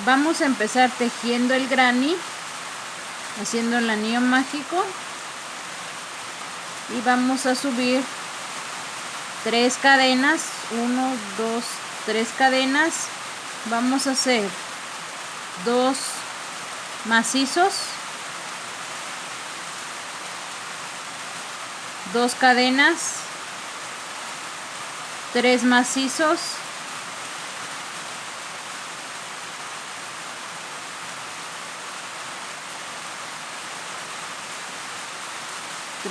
Vamos a empezar tejiendo el granny, haciendo el anillo mágico, y vamos a subir 3 cadenas, 1, 2, 3 cadenas. Vamos a hacer 2 macizos, 2 cadenas, 3 macizos,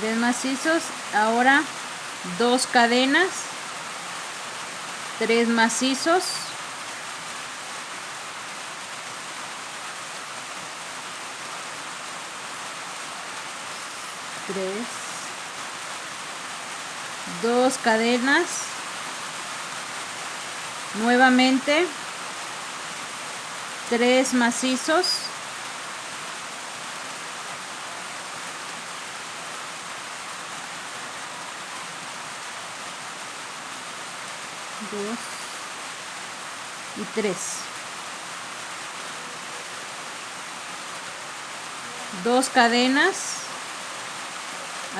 3 macizos, ahora 2 cadenas, 3 macizos, 2 cadenas, nuevamente 3 macizos, 2 y 3, 2 cadenas,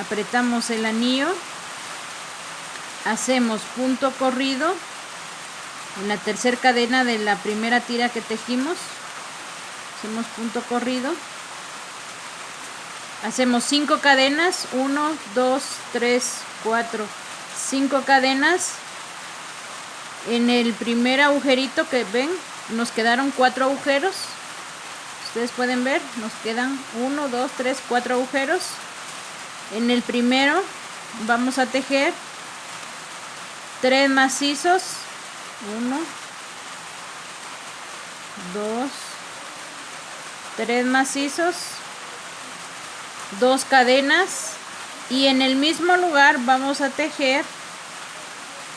apretamos el anillo, hacemos punto corrido en la tercera cadena de la primera tira que tejimos, hacemos punto corrido, hacemos 5 cadenas, 1, 2, 3, 4, 5 cadenas. En el primer agujerito que ven, nos quedaron 4 agujeros. Ustedes pueden ver, nos quedan 1, 2, 3, 4 agujeros. En el primero vamos a tejer 3 macizos, 1, 2, 3 macizos, 2 cadenas, y en el mismo lugar vamos a tejer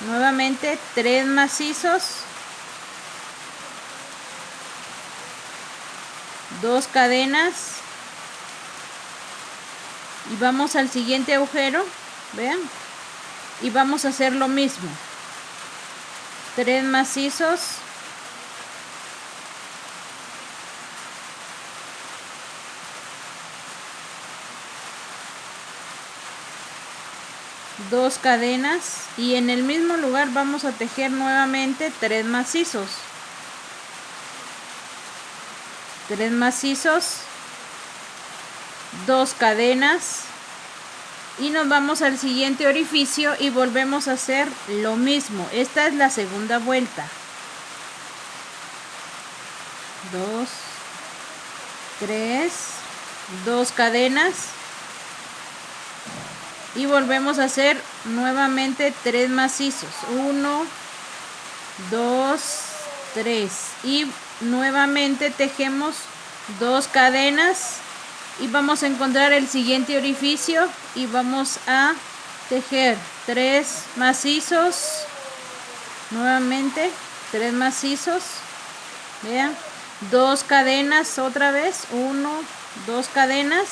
nuevamente 3 macizos, 2 cadenas, y vamos al siguiente agujero, vean, y vamos a hacer lo mismo, 3 macizos, 2 cadenas, y en el mismo lugar vamos a tejer nuevamente 3 macizos, 3 macizos, 2 cadenas, y nos vamos al siguiente orificio y volvemos a hacer lo mismo. Esta es la segunda vuelta. 2, 3, 2 cadenas, y volvemos a hacer nuevamente 3 macizos, 1, 2, 3, y nuevamente tejemos 2 cadenas, y vamos a encontrar el siguiente orificio y vamos a tejer 3 macizos, nuevamente 3 macizos, vean, 2 cadenas otra vez, 1, 2 cadenas,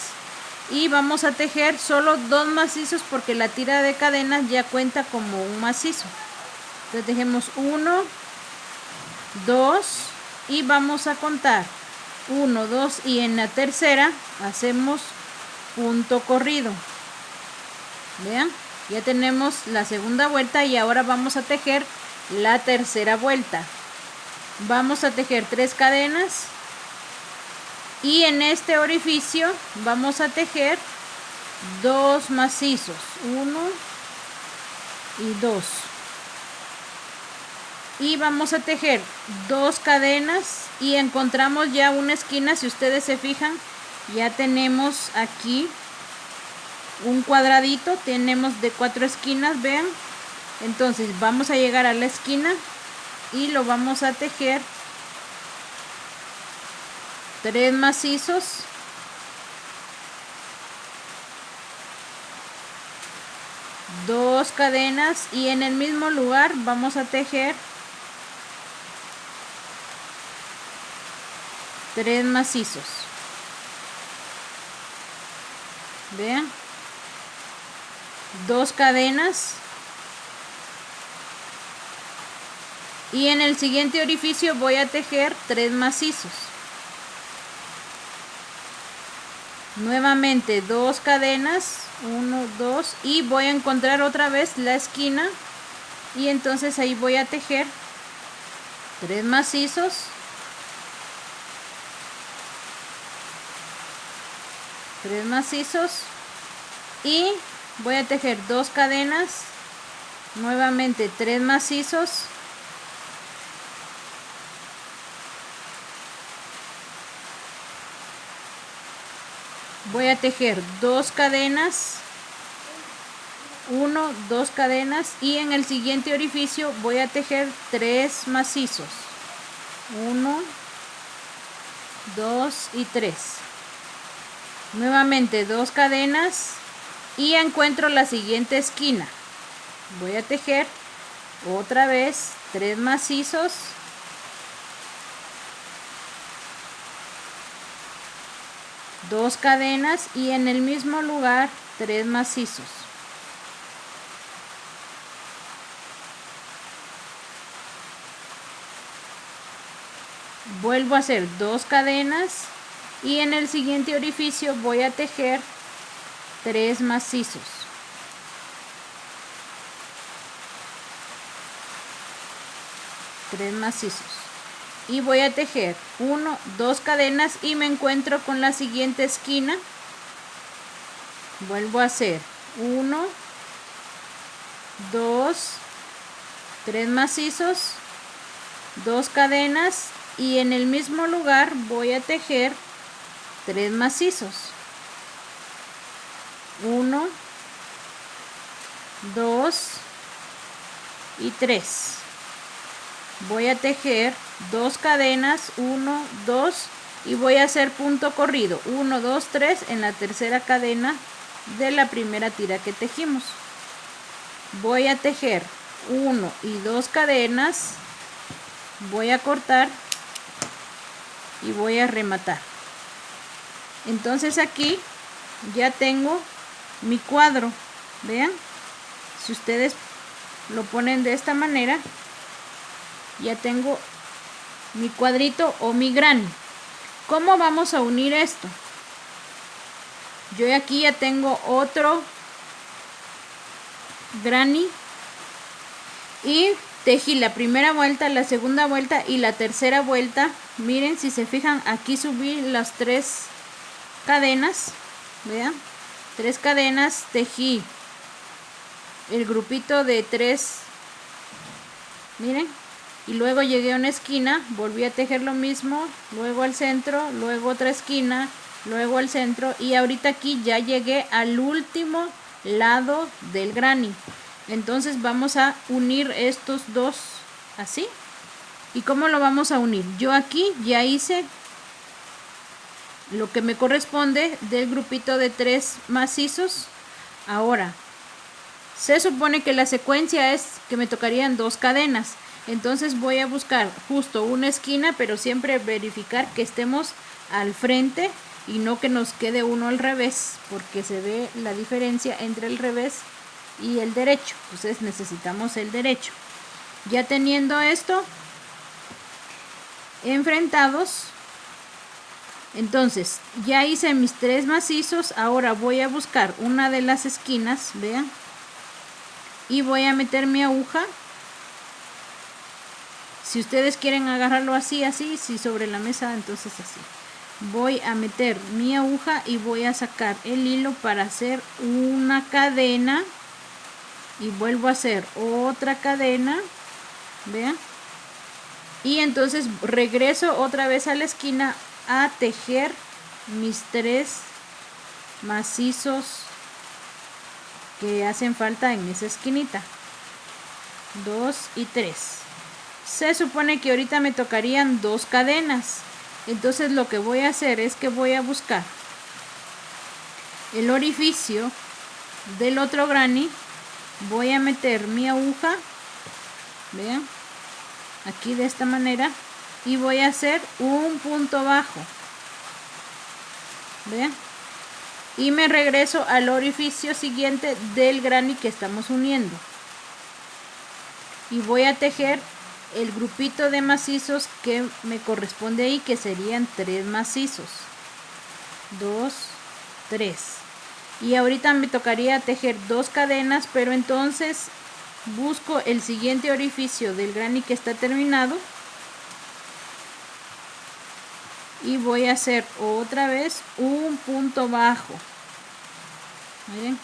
y vamos a tejer solo 2 macizos porque la tira de cadenas ya cuenta como un macizo. Entonces tejemos 1, 2, y vamos a contar 1, 2, y en la tercera hacemos punto corrido. Vean, ya tenemos la segunda vuelta y ahora vamos a tejer la tercera vuelta. Vamos a tejer 3 cadenas, y en este orificio vamos a tejer 2 macizos, 1 y 2, y vamos a tejer 2 cadenas, y encontramos ya una esquina. Si ustedes se fijan, ya tenemos aquí un cuadradito, tenemos de 4 esquinas, vean. Entonces vamos a llegar a la esquina y lo vamos a tejer 3 macizos, 2 cadenas, y en el mismo lugar vamos a tejer 3 macizos. Vean, 2 cadenas, Y en el siguiente orificio voy a tejer 3 macizos. Nuevamente 2 cadenas, 1, 2, y voy a encontrar otra vez la esquina, y entonces ahí voy a tejer 3 macizos. Y voy a tejer 2 cadenas, nuevamente 3 macizos, voy a tejer 2 cadenas, 1, 2 cadenas, y en el siguiente orificio voy a tejer 3 macizos, 1, 2 y 3. Nuevamente 2 cadenas y encuentro la siguiente esquina. Voy a tejer otra vez 3 macizos, 2 cadenas, y en el mismo lugar 3 macizos. Vuelvo a hacer 2 cadenas y en el siguiente orificio voy a tejer 3 macizos. Y voy a tejer 1, 2 cadenas y me encuentro con la siguiente esquina. Vuelvo a hacer 1, 2, 3 macizos, 2 cadenas, y en el mismo lugar voy a tejer 3 macizos, 1, 2 y 3. Voy a tejer 2 cadenas, 1, 2, y voy a hacer punto corrido 1, 2, 3 en la tercera cadena de la primera tira que tejimos. Voy a tejer 1 y 2 cadenas, voy a cortar y voy a rematar. Entonces aquí ya tengo mi cuadro. Vean, si ustedes lo ponen de esta manera, ya tengo mi cuadrito o mi granny. ¿Cómo vamos a unir esto? Yo aquí ya tengo otro granny y tejí la primera vuelta, la segunda vuelta y la tercera vuelta. Miren, si se fijan, aquí subí las 3 cadenas. Vean, 3 cadenas, tejí el grupito de 3, miren, y luego llegué a una esquina, volví a tejer lo mismo, luego al centro, luego otra esquina, luego al centro, y ahorita aquí ya llegué al último lado del granny. Entonces vamos a unir estos dos así. ¿Y cómo lo vamos a unir? Yo aquí ya hice lo que me corresponde del grupito de 3 macizos. Ahora, se supone que la secuencia es que me tocarían 2 cadenas. Entonces voy a buscar justo una esquina, pero siempre verificar que estemos al frente y no que nos quede uno al revés, porque se ve la diferencia entre el revés y el derecho. Entonces necesitamos el derecho. Ya teniendo esto enfrentados, entonces ya hice mis 3 macizos. Ahora voy a buscar una de las esquinas, vean, y voy a meter mi aguja. Si ustedes quieren agarrarlo así, si sobre la mesa, entonces así. Voy a meter mi aguja y voy a sacar el hilo para hacer una cadena. Y vuelvo a hacer otra cadena. Vean. Y entonces regreso otra vez a la esquina a tejer mis 3 macizos que hacen falta en esa esquinita. 2 y 3. Se supone que ahorita me tocarían 2 cadenas. Entonces lo que voy a hacer es que voy a buscar el orificio del otro granny. Voy a meter mi aguja, vean, aquí de esta manera, y voy a hacer un punto bajo, vean, y me regreso al orificio siguiente del granny que estamos uniendo y voy a tejer el grupito de macizos que me corresponde ahí, que serían 3 macizos. 2, 3. Y ahorita me tocaría tejer 2 cadenas, pero entonces busco el siguiente orificio del granny que está terminado y voy a hacer otra vez un punto bajo. Miren,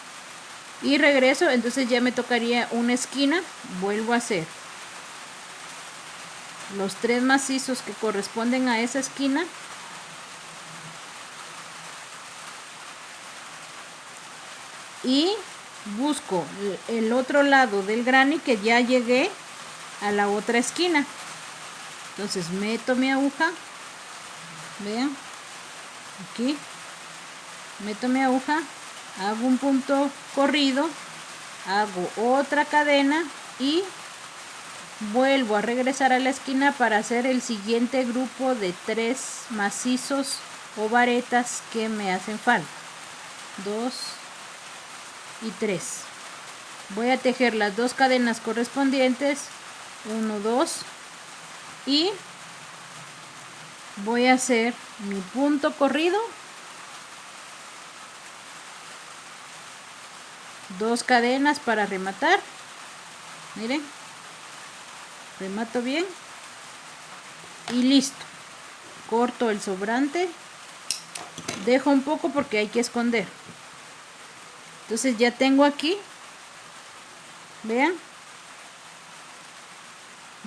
y regreso, entonces ya me tocaría una esquina, vuelvo a hacer los 3 macizos que corresponden a esa esquina y busco el otro lado del granny que ya llegué a la otra esquina. Entonces meto mi aguja, vean, aquí meto mi aguja, hago un punto corrido, hago otra cadena y vuelvo a regresar a la esquina para hacer el siguiente grupo de 3 macizos o varetas que me hacen falta. 2 y 3. Voy a tejer las 2 cadenas correspondientes, 1, 2, y voy a hacer mi punto corrido, 2 cadenas para rematar. Miren, remato bien y listo. Corto el sobrante, dejo un poco porque hay que esconder. Entonces ya tengo aquí, vean,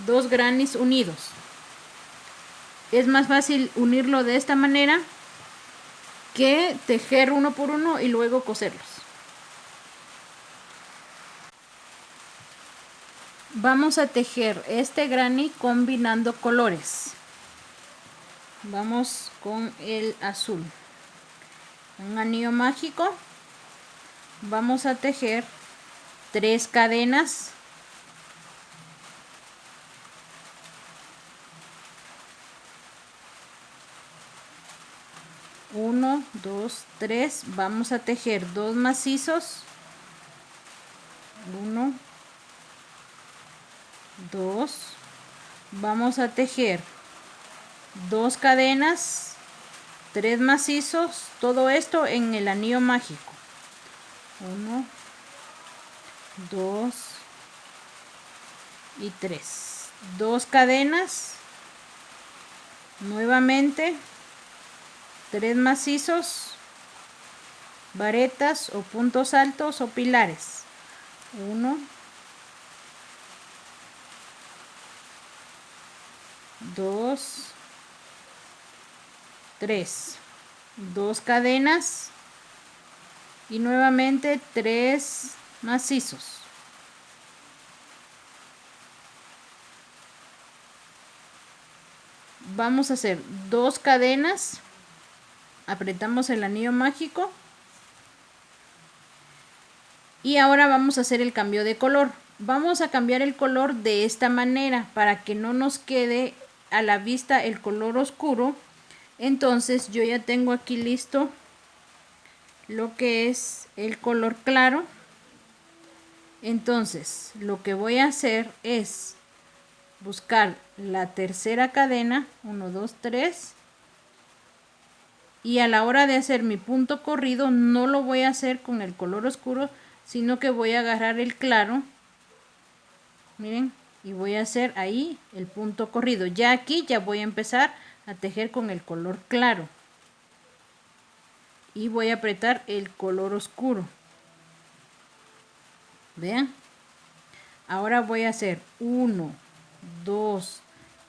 2 grannies unidos. Es más fácil unirlo de esta manera que tejer uno por uno y luego coserlos. Vamos a tejer este granny combinando colores. Vamos con el azul, un anillo mágico. Vamos a tejer 3 cadenas, 1, 2, 3. Vamos a tejer 2 macizos, 1, 2. Vamos a tejer 2 cadenas, 3 macizos, todo esto en el anillo mágico. 1, 2 y 3. 2 cadenas, nuevamente 3 macizos, varetas o puntos altos o pilares. 1, 2, 3. 2 cadenas y nuevamente 3 macizos. Vamos a hacer 2 cadenas, apretamos el anillo mágico y ahora vamos a hacer el cambio de color. Vamos a cambiar el color de esta manera para que no nos quede a la vista el color oscuro. Entonces yo ya tengo aquí listo lo que es el color claro. Entonces lo que voy a hacer es buscar la tercera cadena, 1, 2, 3, y a la hora de hacer mi punto corrido no lo voy a hacer con el color oscuro, sino que voy a agarrar el claro, miren, y voy a hacer ahí el punto corrido. Ya aquí ya voy a empezar a tejer con el color claro y voy a apretar el color oscuro. Vean, ahora voy a hacer 1, 2,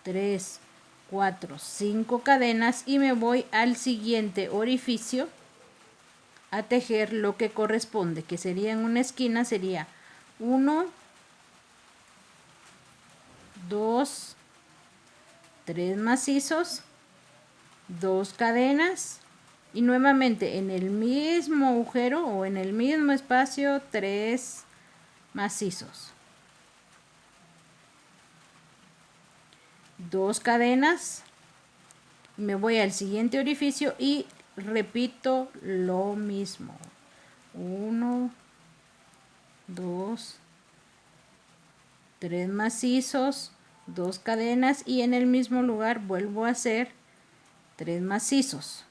3, 4, 5 cadenas y me voy al siguiente orificio a tejer lo que corresponde, que sería en una esquina, sería 1, 2, 3 macizos, 2 cadenas y nuevamente en el mismo agujero o en el mismo espacio 3 macizos, 2 cadenas, me voy al siguiente orificio y repito lo mismo. 1, 2, 3 macizos, 2 cadenas y en el mismo lugar vuelvo a hacer 3 macizos,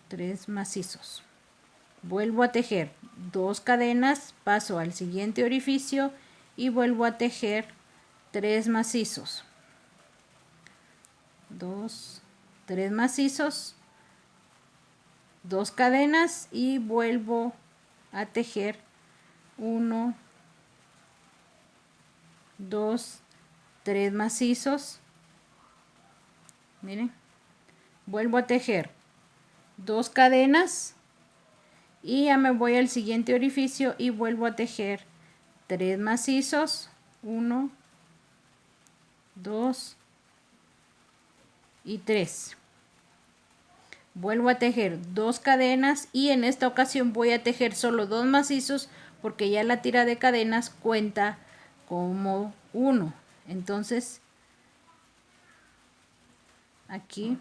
3 macizos, vuelvo a tejer 2 cadenas, paso al siguiente orificio y vuelvo a tejer 3 macizos, 2, 3 macizos, 2 cadenas y vuelvo a tejer 1, 2, 3 macizos. Miren, vuelvo a tejer 2 cadenas y ya me voy al siguiente orificio y vuelvo a tejer 3 macizos, 1, 2 y 3. Vuelvo a tejer 2 cadenas y en esta ocasión voy a tejer solo 2 macizos porque ya la tira de cadenas cuenta como 1. Entonces aquí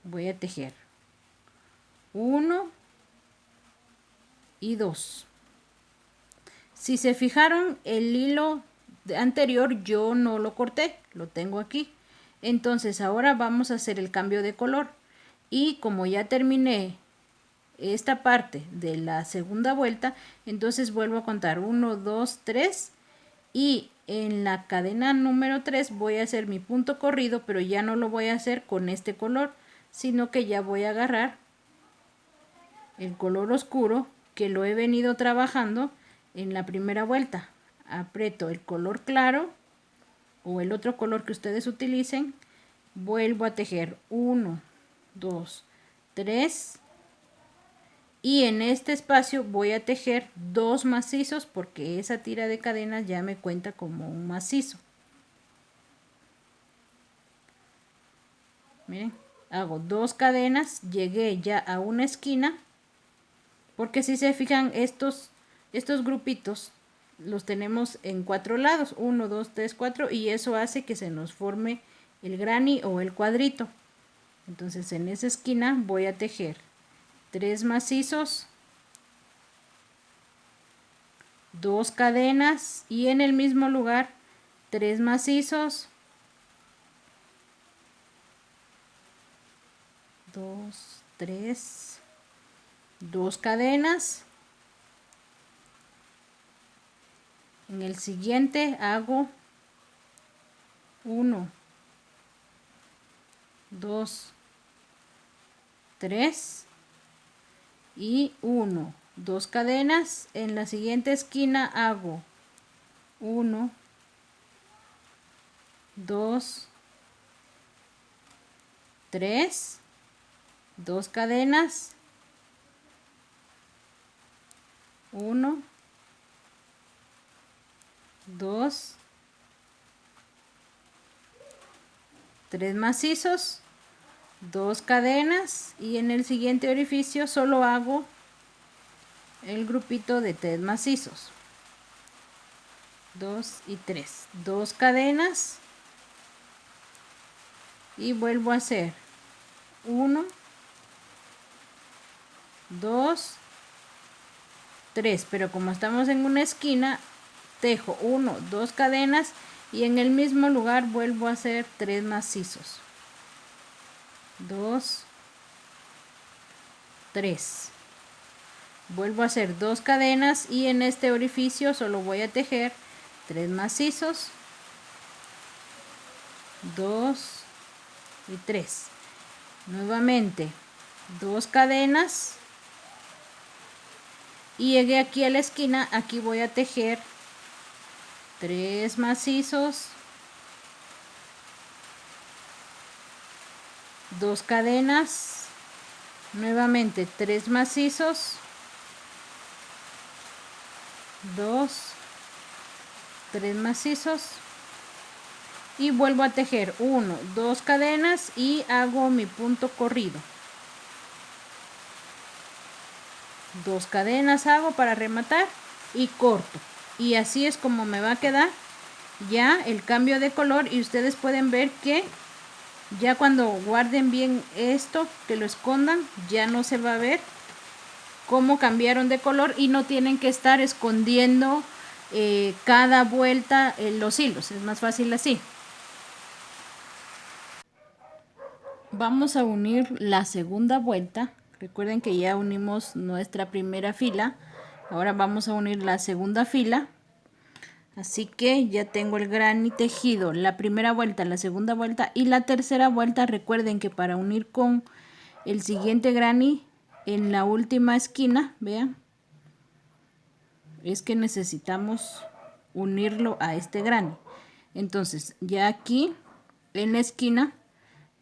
voy a tejer 1 y 2. Si se fijaron, el hilo anterior yo no lo corté, lo tengo aquí. Entonces ahora vamos a hacer el cambio de color y como ya terminé esta parte de la segunda vuelta, entonces vuelvo a contar 1, 2, 3 y en la cadena número 3 voy a hacer mi punto corrido, pero ya no lo voy a hacer con este color, sino que ya voy a agarrar el color oscuro que lo he venido trabajando en la primera vuelta. Aprieto el color claro o el otro color que ustedes utilicen, vuelvo a tejer 1, 2, 3 y en este espacio voy a tejer 2 macizos porque esa tira de cadenas ya me cuenta como un macizo. Miren, hago 2 cadenas, llegué ya a una esquina porque si se fijan estos grupitos los tenemos en 4 lados, 1, 2, 3, 4 y eso hace que se nos forme el granny o el cuadrito. Entonces en esa esquina voy a tejer 3 macizos, 2 cadenas y en el mismo lugar 3 macizos, 2, 3, 2 cadenas. En el siguiente hago 1, 2, 3 y 1, 2 cadenas. En la siguiente esquina hago 1, 2, 3, 2 cadenas, 1, 2, 3 macizos, 2 cadenas y en el siguiente orificio solo hago el grupito de 3 macizos, 2 y 3, 2 cadenas y vuelvo a hacer 1, 2, 3, pero como estamos en una esquina tejo 1, 2 cadenas y en el mismo lugar vuelvo a hacer 3 macizos, 2, 3, vuelvo a hacer 2 cadenas y en este orificio solo voy a tejer 3 macizos, 2 y 3, nuevamente 2 cadenas y llegué aquí a la esquina. Aquí voy a tejer 3 macizos, 2 cadenas, nuevamente 3 macizos, 2, 3 macizos y vuelvo a tejer 1, 2 cadenas y hago mi punto corrido. 2 cadenas hago para rematar y corto. Y así es como me va a quedar ya el cambio de color y ustedes pueden ver que ya cuando guarden bien esto, que lo escondan, ya no se va a ver cómo cambiaron de color y no tienen que estar escondiendo cada vuelta los hilos. Es más fácil así. Vamos a unir la segunda vuelta. Recuerden que ya unimos nuestra primera fila. Ahora vamos a unir la segunda fila. Así que ya tengo el granny tejido, la primera vuelta, la segunda vuelta y la tercera vuelta. Recuerden que para unir con el siguiente granny en la última esquina, vean, es que necesitamos unirlo a este granny. Entonces ya aquí en la esquina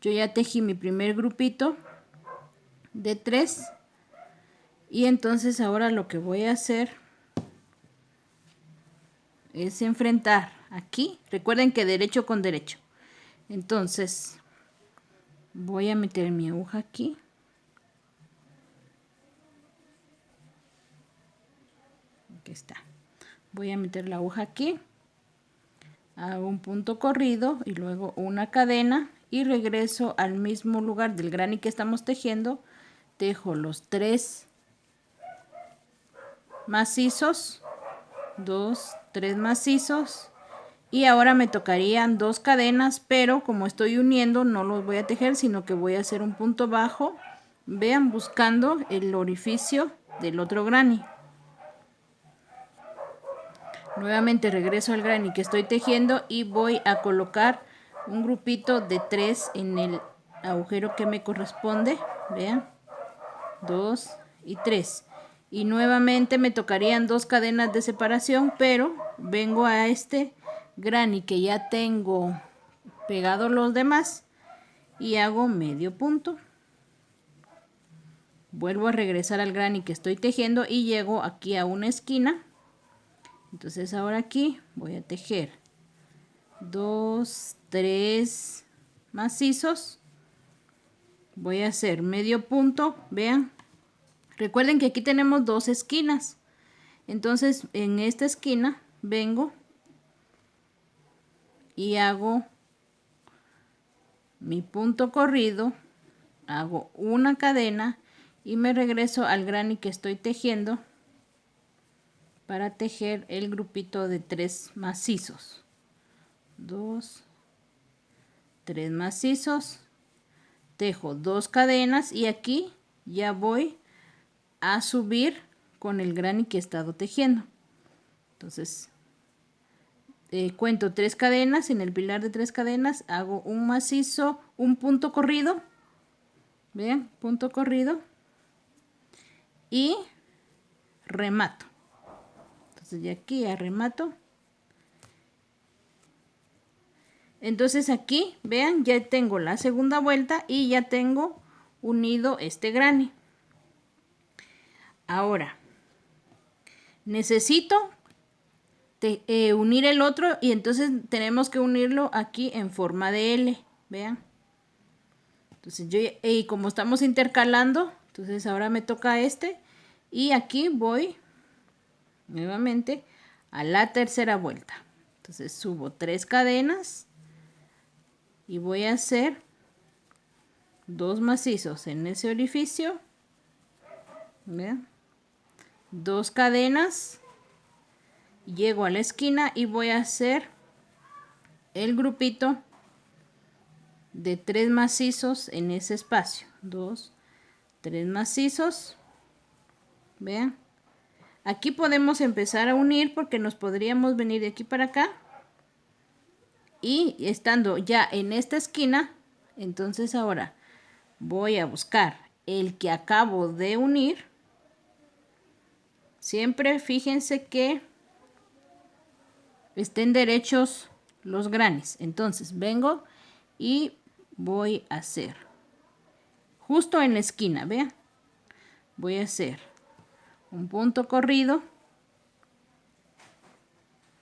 yo ya tejí mi primer grupito de 3 y entonces ahora lo que voy a hacer es enfrentar aquí. Recuerden que derecho con derecho. Entonces voy a meter mi aguja aquí. Aquí está. Voy a meter la aguja aquí. Hago un punto corrido y luego una cadena y regreso al mismo lugar del granny que estamos tejiendo. Tejo los 3 macizos, 2, 3 macizos y ahora me tocarían 2 cadenas, pero como estoy uniendo no los voy a tejer, sino que voy a hacer un punto bajo, vean, buscando el orificio del otro granny. Nuevamente regreso al granny que estoy tejiendo y voy a colocar un grupito de 3 en el agujero que me corresponde, vean, 2 y 3. Y nuevamente me tocarían 2 cadenas de separación, pero vengo a este granny que ya tengo pegado los demás y hago medio punto. Vuelvo a regresar al granny que estoy tejiendo y llego aquí a una esquina. Entonces ahora aquí voy a tejer 2, 3 macizos. Voy a hacer medio punto, vean. Recuerden que aquí tenemos 2 esquinas. Entonces en esta esquina vengo y hago mi punto corrido, hago una cadena y me regreso al granny que estoy tejiendo para tejer el grupito de 3 macizos. 2, 3 macizos, tejo 2 cadenas y aquí ya voy a subir con el granny que he estado tejiendo. Entonces cuento 3 cadenas, en el pilar de 3 cadenas hago un macizo, un punto corrido, vean, punto corrido y remato. Entonces de aquí a remato. Entonces aquí vean, ya tengo la segunda vuelta y ya tengo unido este granny. Ahora necesito unir el otro y entonces tenemos que unirlo aquí en forma de L, vean. Entonces yo, como estamos intercalando, entonces ahora me toca este y aquí voy nuevamente a la tercera vuelta. Entonces subo 3 cadenas y voy a hacer 2 macizos en ese orificio, vean, 2 cadenas, llego a la esquina y voy a hacer el grupito de 3 macizos en ese espacio, 2, 3 macizos, vean. Aquí podemos empezar a unir porque nos podríamos venir de aquí para acá y estando ya en esta esquina, entonces ahora voy a buscar el que acabo de unir. Siempre fíjense que estén derechos los grannies. Entonces vengo y voy a hacer justo en la esquina, vean, voy a hacer un punto corrido,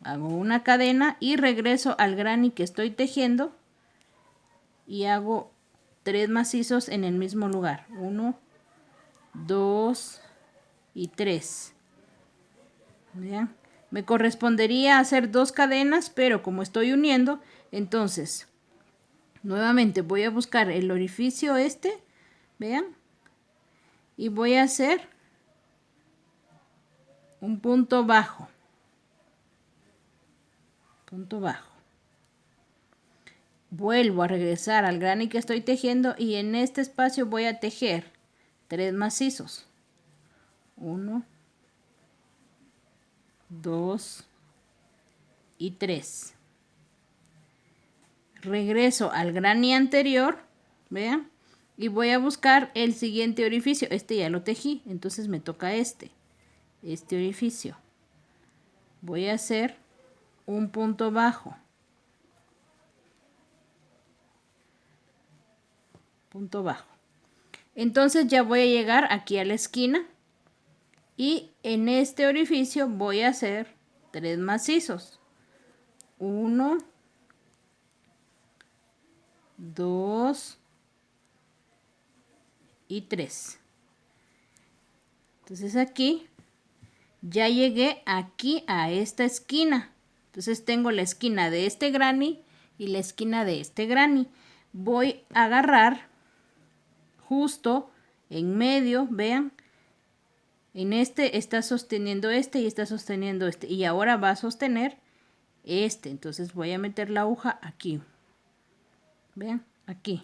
hago una cadena y regreso al granny que estoy tejiendo y hago 3 macizos en el mismo lugar, 1, 2 y 3. Vean, me correspondería hacer 2 cadenas, pero como estoy uniendo, entonces nuevamente voy a buscar el orificio este, vean, y voy a hacer un punto bajo, punto bajo. Vuelvo a regresar al granny que estoy tejiendo y en este espacio voy a tejer 3 macizos. 1, 2 y 3. Regreso al granny anterior, vean, y voy a buscar el siguiente orificio. Este ya lo tejí, entonces me toca este orificio. Voy a hacer un punto bajo, punto bajo. Entonces ya voy a llegar aquí a la esquina y en este orificio voy a hacer 3 macizos. 1, 2 y 3. Entonces aquí ya llegué aquí a esta esquina. Entonces tengo la esquina de este granny y la esquina de este granny. Voy a agarrar justo en medio, vean. En este está sosteniendo este y está sosteniendo este. Y ahora va a sostener este. Entonces voy a meter la aguja aquí. Vean, aquí.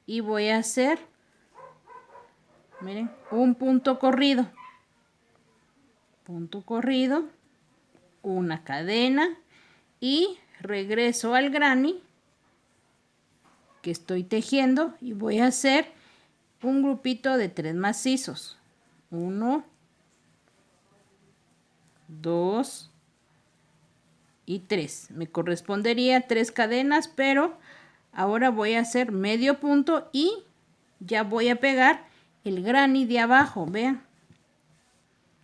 Y voy a hacer, miren, un punto corrido. Punto corrido. Una cadena. Y regreso al granny que estoy tejiendo. Y voy a hacer un grupito de 3 macizos. 1, 2 y 3. Me correspondería 3 cadenas, pero ahora voy a hacer medio punto y ya voy a pegar el granny de abajo, vean,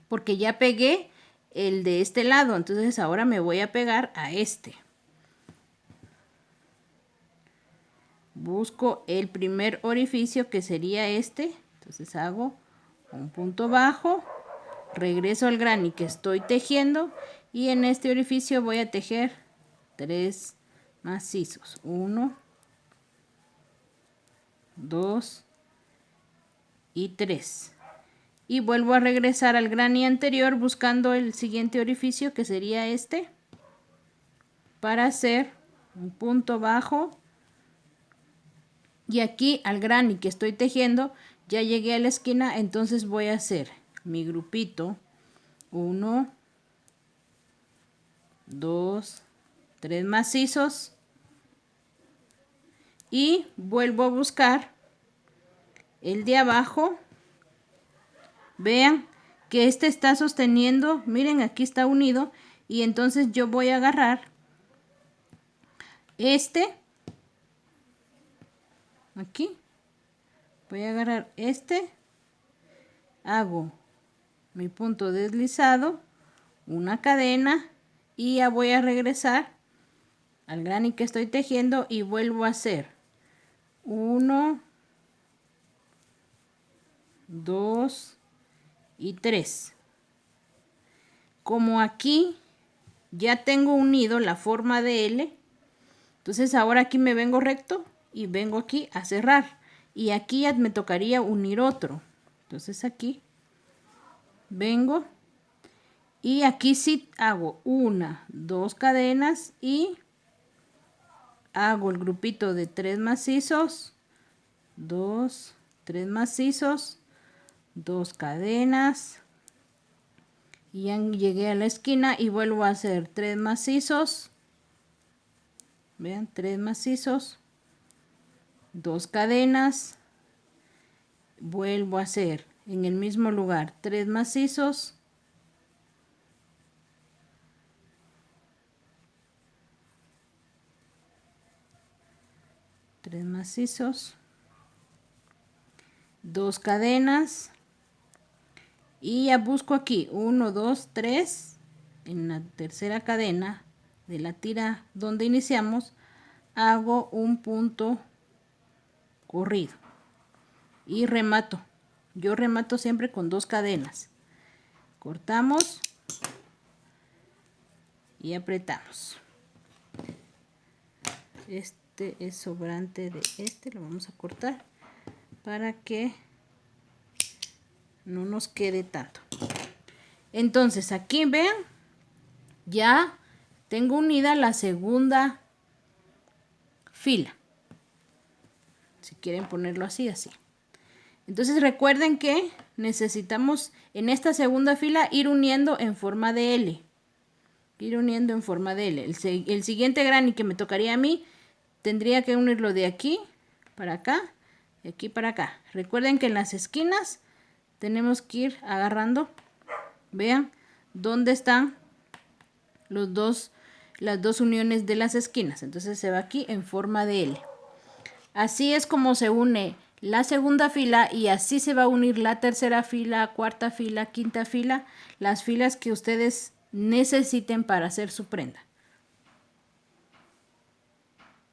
porque ya pegué el de este lado, entonces ahora me voy a pegar a este. Busco el primer orificio que sería este, entonces hago un punto bajo, regreso al granny que estoy tejiendo y en este orificio voy a tejer 3 macizos. 1, 2 y 3. Y vuelvo a regresar al granny anterior buscando el siguiente orificio que sería este para hacer un punto bajo. Y aquí al granny que estoy tejiendo ya llegué a la esquina, entonces voy a hacer mi grupito. 1, 2, 3 macizos y vuelvo a buscar el de abajo. Vean que este está sosteniendo, miren, aquí está unido y entonces yo voy a agarrar este, aquí, voy a agarrar este, hago mi punto deslizado, una cadena y ya voy a regresar al granny que estoy tejiendo y vuelvo a hacer 1, 2 y 3. Como aquí ya tengo unido la forma de L, entonces ahora aquí me vengo recto y vengo aquí a cerrar y aquí ya me tocaría unir otro. Entonces aquí vengo y aquí sí hago 1, 2 cadenas y hago el grupito de 3 macizos, 2, 3 macizos, 2 cadenas y ya llegué a la esquina y vuelvo a hacer 3 macizos. Vean, 3 macizos, 2 cadenas, vuelvo a hacer en el mismo lugar 3 macizos, 3 macizos, 2 cadenas y ya busco aquí 1, 2, 3 en la tercera cadena de la tira donde iniciamos, hago un punto corrido y remato. Yo remato siempre con 2 cadenas. Cortamos y apretamos. Este es sobrante de este, lo vamos a cortar para que no nos quede tanto. Entonces aquí vean, ya tengo unida la segunda fila. Si quieren ponerlo así, así. Entonces recuerden que necesitamos en esta segunda fila ir uniendo en forma de L. Ir uniendo en forma de L. El siguiente granny que me tocaría a mí, tendría que unirlo de aquí para acá, de aquí para acá. Recuerden que en las esquinas tenemos que ir agarrando, vean, dónde están las dos uniones de las esquinas. Entonces se va aquí en forma de L. Así es como se une la segunda fila y así se va a unir la tercera fila, cuarta fila, quinta fila, las filas que ustedes necesiten para hacer su prenda.